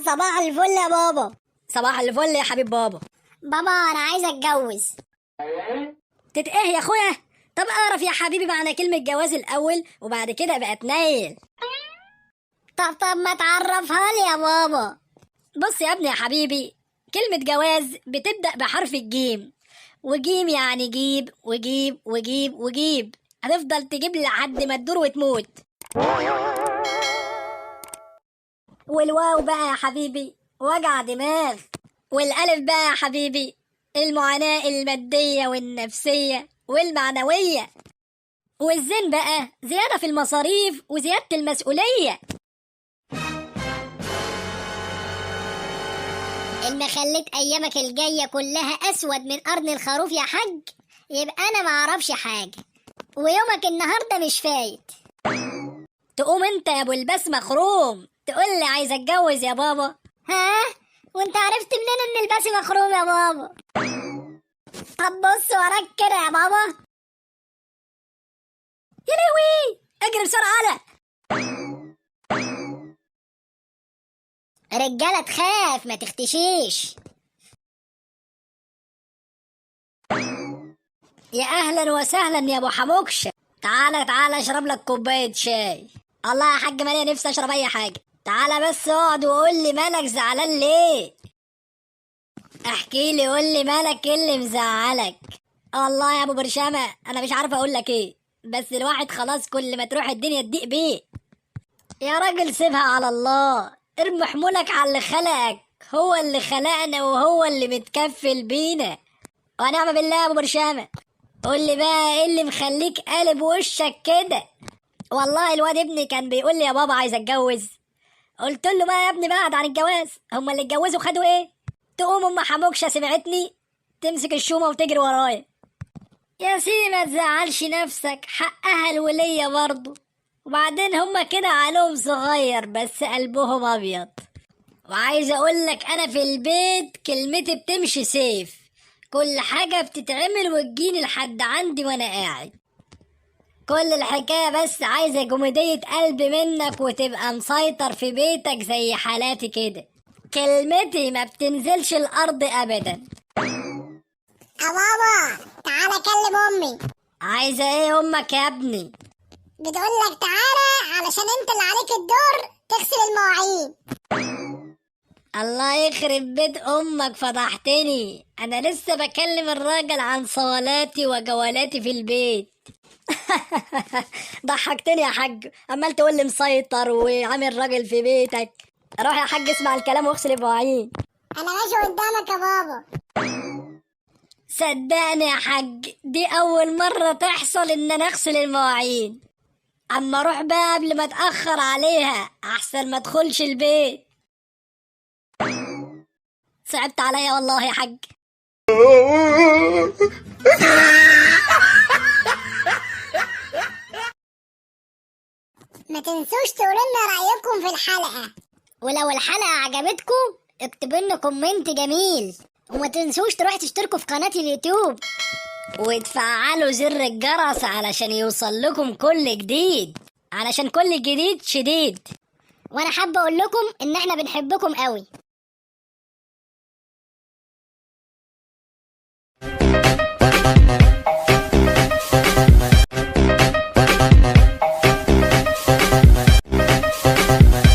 صباح الفل يا بابا. صباح الفل يا حبيب بابا. بابا انا عايز اتجوز. ايه يا اخويا؟ طب اعرف يا حبيبي معنى كلمة جواز الاول وبعد كده بقى تنيل. طب ما تعرفها لي يا بابا. بص يا ابني يا حبيبي، كلمة جواز بتبدأ بحرف الجيم، وجيم يعني جيب وجيب وجيب وجيب، هتفضل تجيب لحد ما تدور وتموت. والواو بقى يا حبيبي وجع دماغ، والألف بقى يا حبيبي المعاناة المادية والنفسية والمعنوية، والزين بقى زيادة في المصاريف وزيادة المسؤولية. إن خليت أيامك الجاية كلها أسود من قرن الخروف يا حاج، يبقى أنا معرفش حاجة، ويومك النهاردة مش فايت. تقوم انت يا ابو البسمة خروم تقول لي عايز اتجوز يا بابا؟ ها؟ وانت عرفت منين ان الباسي مخروم يا بابا؟ طب بص وراك كده يا بابا. يا لهوي، اجري بسرعة على رجالة تخاف ما تختشيش. يا اهلا وسهلا يا ابو حموكشة، تعالى تعالى اشرب لك كوباية شاي. الله يا حاج مالي نفسي اشرب اي حاجة، تعالى بس اقعد وقول لي مالك زعلان ليه؟ احكي لي قول لي مالك ايه اللي مزعلك؟ الله يا ابو برشامة انا مش عارفه اقول لك ايه، بس الواحد خلاص كل ما تروح الدنيا تضيق بيه. يا راجل سيبها على الله، ارمي حمولك على اللي خلقك، هو اللي خلقنا وهو اللي متكفل بينا ونعم بالله. يا ابو برشامة قول لي بقى ايه اللي مخليك قالب وشك كده؟ والله الواد ابني كان بيقول لي يا بابا عايز اتجوز، قلت له بقى يا ابني بعد عن الجواز، هما اللي اتجوزوا خدوا ايه؟ تقوم ام حموكشه سمعتني تمسك الشومه وتجري ورايا. يا سيدي ما تزعلش نفسك، حقها الوليه برضه، وبعدين هما كده عقلهم صغير بس قلبهم ابيض. وعايز اقول لك انا في البيت كلمتي بتمشي سيف، كل حاجه بتتعمل وتجيني لحد عندي وانا قاعد. كل الحكايه بس عايزه جموديه قلب منك وتبقى مسيطر في بيتك زي حالاتي كده، كلمتي ما بتنزلش الارض ابدا. يا بابا تعالى كلم امي. عايزه ايه امك يا ابني؟ بتقول لك تعالى علشان انت اللي عليك الدور تغسل المواعين. الله يخرب بيت امك فضحتني، انا لسه بكلم الراجل عن صوالاتي وجولاتي في البيت. ضحكتني يا حاج، عمال تقول لي مسيطر وعامل راجل في بيتك. روح يا حاج اسمع الكلام واغسل المواعين. انا ماشي قدامك يا بابا. صدقني يا حاج دي اول مرة تحصل ان انا اغسل المواعين، اما اروح بقى قبل ما اتأخر عليها احسن ما ادخلش البيت. صعبت عليا والله يا حاج. ما تنسوش تقولوا لنا رأيكم في الحلقة، ولو الحلقة عجبتكم اكتبوا لنا كومنت جميل، وما تنسوش تروحوا تشتركوا في قناة اليوتيوب وتفعلوا زر الجرس علشان يوصل لكم كل جديد، علشان كل جديد شديد. وانا حابة اقول لكم ان احنا بنحبكم قوي.